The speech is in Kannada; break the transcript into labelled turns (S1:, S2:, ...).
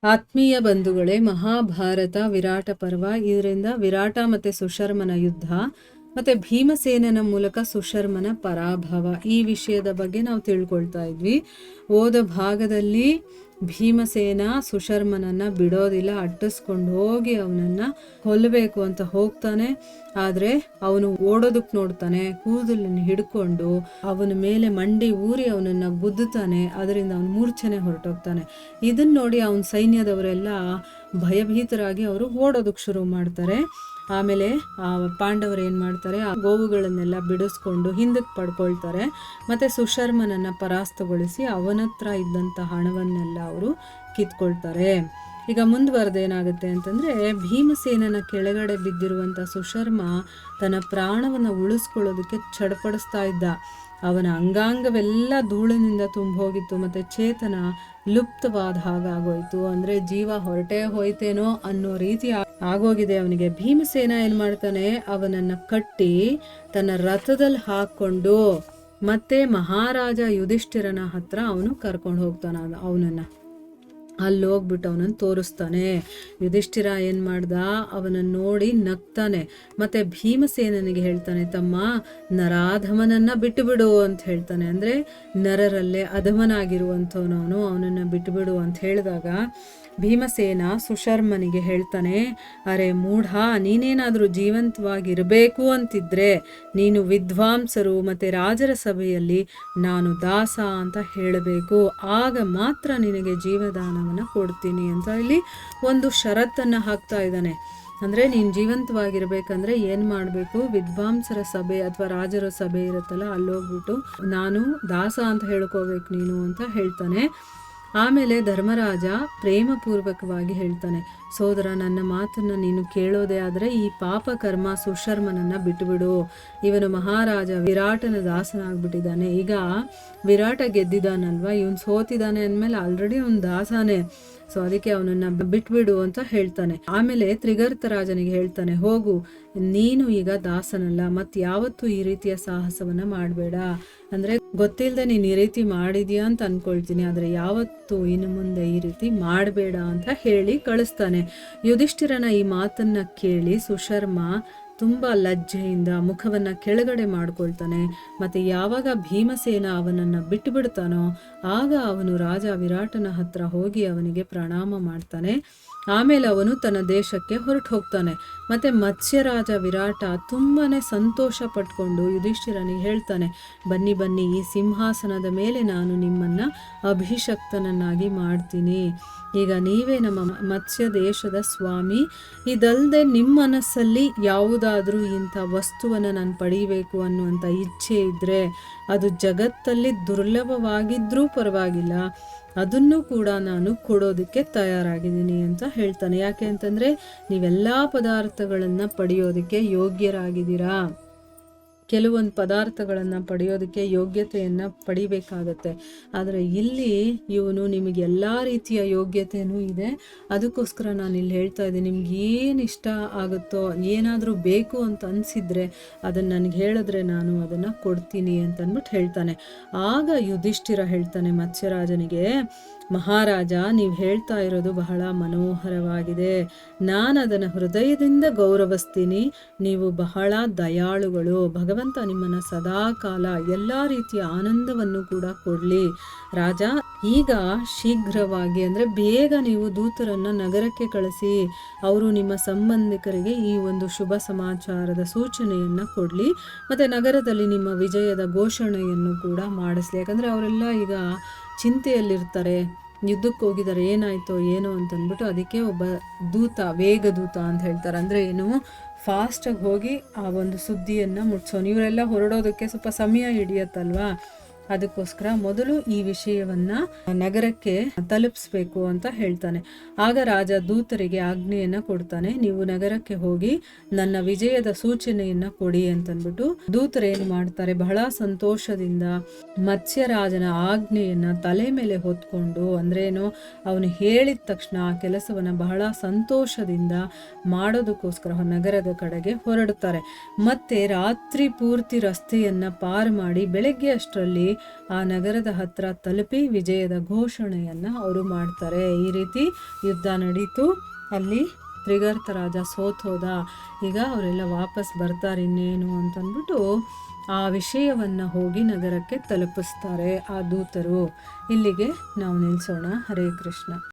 S1: ಆತ್ಮೀಯ ಬಂಧುಗಳೇ, ಮಹಾಭಾರತ ವಿರಾಟ ಪರ್ವ. ಇದರಿಂದ ವಿರಾಟ ಮತ್ತೆ ಸುಶರ್ಮನ ಯುದ್ಧ ಮತ್ತೆ ಭೀಮಸೇನನ ಮೂಲಕ ಸುಶರ್ಮನ ಪರಾಭವ ಈ ವಿಷಯದ ಬಗ್ಗೆ ನಾವು ತಿಳ್ಕೊಳ್ತಾ ಇದ್ವಿ. ಹೋದ ಭಾಗದಲ್ಲಿ ಭೀಮಸೇನ ಸುಶರ್ಮನನ್ನ ಬಿಡೋದಿಲ್ಲ, ಅಟ್ಟಿಸ್ಕೊಂಡು ಹೋಗಿ ಅವನನ್ನ ಕೊಲ್ಲಬೇಕು ಅಂತ ಹೋಗ್ತಾನೆ. ಆದ್ರೆ ಅವನು ಓಡೋದಕ್ ನೋಡ್ತಾನೆ, ಕೂದಲನ್ನು ಹಿಡ್ಕೊಂಡು ಅವನ ಮೇಲೆ ಮಂಡಿ ಊರಿ ಅವನನ್ನ ಗುದ್ದುತ್ತಾನೆ. ಅದರಿಂದ ಅವನು ಮೂರ್ಛನೆ ಹೊರಟೋಗ್ತಾನೆ. ಇದನ್ನ ನೋಡಿ ಅವನ ಸೈನ್ಯದವರೆಲ್ಲ ಭಯಭೀತರಾಗಿ ಅವರು ಓಡೋದಕ್ಕೆ ಶುರು ಮಾಡ್ತಾರೆ. ಆಮೇಲೆ ಆ ಪಾಂಡವರು ಏನು ಮಾಡ್ತಾರೆ, ಆ ಗೋವುಗಳನ್ನೆಲ್ಲ ಬಿಡಿಸ್ಕೊಂಡು ಹಿಂದಕ್ಕೆ ಪಡ್ಕೊಳ್ತಾರೆ. ಮತ್ತೆ ಸುಶರ್ಮನನ್ನ ಪರಾಸ್ತಗೊಳಿಸಿ ಅವನತ್ರ ಇದ್ದಂಥ ಹಣವನ್ನೆಲ್ಲ ಅವರು ಕಿತ್ಕೊಳ್ತಾರೆ. ಈಗ ಮುಂದುವರೆದೇನಾಗುತ್ತೆ ಅಂತಂದರೆ, ಭೀಮಸೇನನ ಕೆಳಗಡೆ ಬಿದ್ದಿರುವಂಥ ಸುಶರ್ಮ ತನ್ನ ಪ್ರಾಣವನ್ನು ಉಳಿಸ್ಕೊಳ್ಳೋದಕ್ಕೆ ಚಡಪಡಿಸ್ತಾ ಇದ್ದ. ಅವನ ಅಂಗಾಂಗವೆಲ್ಲ ಧೂಳಿನಿಂದ ತುಂಬೋಗಿತ್ತು, ಮತ್ತು ಚೇತನ ಲುಪ್ತವಾದ ಹಾಗಾಗೋಯ್ತು. ಅಂದರೆ ಜೀವ ಹೊರಟೇ ಹೋಯ್ತೇನೋ ಅನ್ನೋ ರೀತಿ ಆಗೋಗಿದೆ ಅವನಿಗೆ. ಭೀಮಸೇನ ಏನು ಮಾಡ್ತಾನೆ, ಅವನನ್ನು ಕಟ್ಟಿ ತನ್ನ ರಥದಲ್ಲಿ ಹಾಕ್ಕೊಂಡು ಮತ್ತೆ ಮಹಾರಾಜ ಯುಧಿಷ್ಠಿರನ ಹತ್ರ ಅವನು ಕರ್ಕೊಂಡು ಹೋಗ್ತಾನ. ಅವನನ್ನು ಅಲ್ಲಿ ಹೋಗ್ಬಿಟ್ಟು ಅವನನ್ನು ತೋರಿಸ್ತಾನೆ. ಯುಧಿಷ್ಠಿರ ಏನು ಮಾಡ್ದ, ಅವನನ್ನು ನೋಡಿ ನಗ್ತಾನೆ. ಮತ್ತೆ ಭೀಮಸೇನನಿಗೆ ಹೇಳ್ತಾನೆ, ತಮ್ಮ ನರಾಧಮನನ್ನ ಬಿಟ್ಟುಬಿಡು ಅಂತ ಹೇಳ್ತಾನೆ. ಅಂದರೆ ನರರಲ್ಲೇ ಅಧಮನಾಗಿರುವಂಥವನವನು, ಅವನನ್ನು ಬಿಟ್ಟುಬಿಡು ಅಂತ ಹೇಳಿದಾಗ ಭೀಮಸೇನ ಸುಶರ್ಮನಿಗೆ ಹೇಳ್ತಾನೆ, ಅರೆ ಮೂಢ, ನೀನೇನಾದರೂ ಜೀವಂತವಾಗಿರಬೇಕು ಅಂತಿದ್ರೆ ನೀನು ವಿದ್ವಾಂಸರು ಮತ್ತು ರಾಜರ ಸಭೆಯಲ್ಲಿ ನಾನು ದಾಸ ಅಂತ ಹೇಳಬೇಕು, ಆಗ ಮಾತ್ರ ನಿನಗೆ ಜೀವದಾನವನ್ನು ಕೊಡ್ತೀನಿ ಅಂತ ಇಲ್ಲಿ ಒಂದು ಷರತ್ತನ್ನು ಹಾಕ್ತಾ ಇದ್ದಾನೆ. ಅಂದರೆ ನೀನು ಜೀವಂತವಾಗಿರ್ಬೇಕಂದ್ರೆ ಏನು ಮಾಡಬೇಕು, ವಿದ್ವಾಂಸರ ಸಭೆ ಅಥವಾ ರಾಜರ ಸಭೆ ಇರುತ್ತಲ್ಲ, ಅಲ್ಲೋಗ್ಬಿಟ್ಟು ನಾನು ದಾಸ ಅಂತ ಹೇಳ್ಕೋಬೇಕು ನೀನು ಅಂತ ಹೇಳ್ತಾನೆ. ಆಮೇಲೆ ಧರ್ಮರಾಜ ಪ್ರೇಮಪೂರ್ವಕವಾಗಿ ಹೇಳ್ತಾನೆ, ಸೋದರ, ನನ್ನ ಮಾತನ್ನು ನೀನು ಕೇಳೋದೇ ಆದರೆ ಈ ಪಾಪ ಕರ್ಮ ಸುಶರ್ಮನನ್ನು ಬಿಟ್ಟುಬಿಡು. ಇವನು ಮಹಾರಾಜ ವಿರಾಟನ ದಾಸನಾಗ್ಬಿಟ್ಟಿದ್ದಾನೆ. ಈಗ ವಿರಾಟ ಗೆದ್ದಿದ್ದಾನಲ್ವ, ಇವನು ಸೋತಿದ್ದಾನೆ ಅಂದಮೇಲೆ ಆಲ್ರೆಡಿ ಅವನು ದಾಸನೇ. ಸೊ ಅದಕ್ಕೆ ಅವನನ್ನು ಬಿಟ್ಬಿಡು ಅಂತ ಹೇಳ್ತಾನೆ. ಆಮೇಲೆ ತ್ರಿಗರ್ತ ರಾಜನಿಗೆ ಹೇಳ್ತಾನೆ, ಹೋಗು, ನೀನು ಈಗ ದಾಸನಲ್ಲ, ಮತ್ತು ಯಾವತ್ತೂ ಈ ರೀತಿಯ ಸಾಹಸವನ್ನು ಮಾಡಬೇಡ. ಅಂದರೆ ಗೊತ್ತಿಲ್ಲದೆ ನೀನು ಈ ರೀತಿ ಮಾಡಿದ್ಯಾ ಅಂತ ಅನ್ಕೊಳ್ತೀನಿ, ಆದರೆ ಯಾವತ್ತೂ ಇನ್ನು ಮುಂದೆ ಈ ರೀತಿ ಮಾಡಬೇಡ ಅಂತ ಹೇಳಿ ಕಳಿಸ್ತಾನೆ. ಯುಧಿಷ್ಠಿರನ ಈ ಮಾತನ್ನ ಕೇಳಿ ಸುಶರ್ಮ ತುಂಬ ಲಜ್ಜೆಯಿಂದ ಮುಖವನ್ನು ಕೆಳಗಡೆ ಮಾಡ್ಕೊಳ್ತಾನೆ. ಮತ್ತು ಯಾವಾಗ ಭೀಮಸೇನ ಅವನನ್ನು ಬಿಟ್ಟು ಬಿಡ್ತಾನೋ ಆಗ ಅವನು ರಾಜ ವಿರಾಟನ ಹತ್ರ ಹೋಗಿ ಅವನಿಗೆ ಪ್ರಣಾಮ ಮಾಡ್ತಾನೆ. ಆಮೇಲೆ ಅವನು ತನ್ನ ದೇಶಕ್ಕೆ ಹೊರಟು ಹೋಗ್ತಾನೆ. ಮತ್ತು ಮತ್ಸ್ಯರಾಜ ವಿರಾಟ ತುಂಬಾ ಸಂತೋಷ ಪಟ್ಕೊಂಡು ಯುಧಿಷ್ಠಿರನಿಗೆ ಹೇಳ್ತಾನೆ, ಬನ್ನಿ ಬನ್ನಿ, ಈ ಸಿಂಹಾಸನದ ಮೇಲೆ ನಾನು ನಿಮ್ಮನ್ನು ಅಭಿಷಕ್ತನನ್ನಾಗಿ ಮಾಡ್ತೀನಿ. ಈಗ ನೀವೇ ನಮ್ಮ ಮತ್ಸ್ಯ ದೇಶದ ಸ್ವಾಮಿ. ಇದಲ್ಲದೆ ನಿಮ್ಮ ಮನಸ್ಸಲ್ಲಿ ಯಾವುದಾದ್ರೂ ಇಂಥ ವಸ್ತುವನ್ನು ನಾನು ಪಡೀಬೇಕು ಅನ್ನುವಂಥ ಇಚ್ಛೆ ಇದ್ದರೆ ಅದು ಜಗತ್ತಲ್ಲಿ ದುರ್ಲಭವಾಗಿದ್ದರೂ ಪರವಾಗಿಲ್ಲ, ಅದನ್ನು ಕೂಡ ನಾನು ಕೊಡೋದಕ್ಕೆ ತಯಾರಾಗಿದ್ದೀನಿ ಅಂತ ಹೇಳ್ತಾನೆ. ಯಾಕೆ ಅಂತಂದರೆ ನೀವೆಲ್ಲ ಪದಾರ್ಥಗಳನ್ನು ಪಡೆಯೋದಕ್ಕೆ ಯೋಗ್ಯರಾಗಿದ್ದೀರಾ. ಕೆಲವೊಂದು ಪದಾರ್ಥಗಳನ್ನು ಪಡೆಯೋದಕ್ಕೆ ಯೋಗ್ಯತೆಯನ್ನು ಪಡಿಬೇಕಾಗತ್ತೆ. ಆದರೆ ಇಲ್ಲಿ ಇವನು ನಿಮಗೆ ಎಲ್ಲ ರೀತಿಯ ಯೋಗ್ಯತೆಯೂ ಇದೆ. ಅದಕ್ಕೋಸ್ಕರ ನಾನು ಇಲ್ಲಿ ಹೇಳ್ತಾ ಇದ್ದೀನಿ, ನಿಮ್ಗೆ ಏನು ಇಷ್ಟ ಆಗುತ್ತೋ, ಏನಾದರೂ ಬೇಕು ಅಂತ ಅನಿಸಿದ್ರೆ ಅದನ್ನು ನನಗೆ ಹೇಳಿದ್ರೆ ನಾನು ಅದನ್ನು ಕೊಡ್ತೀನಿ ಅಂತಂದ್ಬಿಟ್ಟು ಹೇಳ್ತಾನೆ. ಆಗ ಯುಧಿಷ್ಠಿರ ಹೇಳ್ತಾನೆ ಮತ್ಸ್ಯರಾಜನಿಗೆ, ಮಹಾರಾಜ, ನೀವು ಹೇಳ್ತಾ ಇರೋದು ಬಹಳ ಮನೋಹರವಾಗಿದೆ, ನಾನು ಅದನ್ನು ಹೃದಯದಿಂದ ಗೌರವಿಸ್ತೀನಿ. ನೀವು ಬಹಳ ದಯಾಳುಗಳು. ಭಗವಂತ ನಿಮ್ಮನ್ನು ಸದಾ ಕಾಲ ಎಲ್ಲ ರೀತಿಯ ಆನಂದವನ್ನು ಕೂಡ ಕೊಡಲಿ. ರಾಜ, ಈಗ ಶೀಘ್ರವಾಗಿ ಅಂದರೆ ಬೇಗ ನೀವು ದೂತರನ್ನು ನಗರಕ್ಕೆ ಕಳಿಸಿ ಅವರು ನಿಮ್ಮ ಸಂಬಂಧಿಕರಿಗೆ ಈ ಒಂದು ಶುಭ ಸಮಾಚಾರದ ಸೂಚನೆಯನ್ನು ಕೊಡಲಿ. ಮತ್ತು ನಗರದಲ್ಲಿ ನಿಮ್ಮ ವಿಜಯದ ಘೋಷಣೆಯನ್ನು ಕೂಡ ಮಾಡಿಸ್ಲಿ. ಯಾಕಂದರೆ ಅವರೆಲ್ಲ ಈಗ ಚಿಂತೆಯಲ್ಲಿರ್ತಾರೆ, ಯುದ್ಧಕ್ಕೆ ಹೋಗಿದ್ದಾರೆ, ಏನಾಯ್ತೋ ಏನೋ ಅಂತಂದ್ಬಿಟ್ಟು. ಅದಕ್ಕೆ ಒಬ್ಬ ದೂತ, ವೇಗದೂತ ಅಂತ ಹೇಳ್ತಾರೆ. ಅಂದರೆ ಏನು, ಫಾಸ್ಟಾಗಿ ಹೋಗಿ ಆ ಒಂದು ಸುದ್ದಿಯನ್ನು ಮುಟ್ಸೋನು. ಇವರೆಲ್ಲ ಹೊರಡೋದಕ್ಕೆ ಸ್ವಲ್ಪ ಸಮಯ ಹಿಡಿಯತ್ತಲ್ವಾ, ಅದಕ್ಕೋಸ್ಕರ ಮೊದಲು ಈ ವಿಷಯವನ್ನು ನಗರಕ್ಕೆ ತಲುಪಿಸ್ಬೇಕು ಅಂತ ಹೇಳ್ತಾನೆ. ಆಗ ರಾಜ ದೂತರಿಗೆ ಆಜ್ಞೆಯನ್ನು ಕೊಡ್ತಾನೆ, ನೀವು ನಗರಕ್ಕೆ ಹೋಗಿ ನನ್ನ ವಿಜಯದ ಸೂಚನೆಯನ್ನು ಕೊಡಿ ಅಂತಂದ್ಬಿಟ್ಟು. ದೂತರು ಏನು ಮಾಡ್ತಾರೆ, ಬಹಳ ಸಂತೋಷದಿಂದ ಮತ್ಸ್ಯರಾಜನ ಆಜ್ಞೆಯನ್ನು ತಲೆ ಮೇಲೆ ಹೊತ್ಕೊಂಡು, ಅಂದ್ರೇನು, ಅವನು ಹೇಳಿದ ತಕ್ಷಣ ಆ ಕೆಲಸವನ್ನು ಬಹಳ ಸಂತೋಷದಿಂದ ಮಾಡೋದಕ್ಕೋಸ್ಕರ ನಗರದ ಕಡೆಗೆ ಹೊರಡುತ್ತಾರೆ. ಮತ್ತೆ ರಾತ್ರಿ ಪೂರ್ತಿ ರಸ್ತೆಯನ್ನು ಪಾರು ಮಾಡಿ ಬೆಳಗ್ಗೆ ಅಷ್ಟರಲ್ಲಿ ಆ ನಗರದ ಹತ್ರ ತಲುಪಿ ವಿಜಯದ ಘೋಷಣೆಯನ್ನು ಅವರು ಮಾಡ್ತಾರೆ. ಈ ರೀತಿ ಯುದ್ಧ ನಡೀತು. ಅಲ್ಲಿ ತ್ರಿಗರ್ತ ರಾಜ ಸೋತೋದ. ಈಗ ಅವರೆಲ್ಲ ವಾಪಸ್ ಬರ್ತಾರೆ ಇನ್ನೇನು ಅಂತಂದ್ಬಿಟ್ಟು ಆ ವಿಷಯವನ್ನು ಹೋಗಿ ನಗರಕ್ಕೆ ತಲುಪಿಸ್ತಾರೆ ಆ ದೂತರು. ಇಲ್ಲಿಗೆ ನಾವು ನಿಲ್ಲಿಸೋಣ. ಹರೇ ಕೃಷ್ಣ.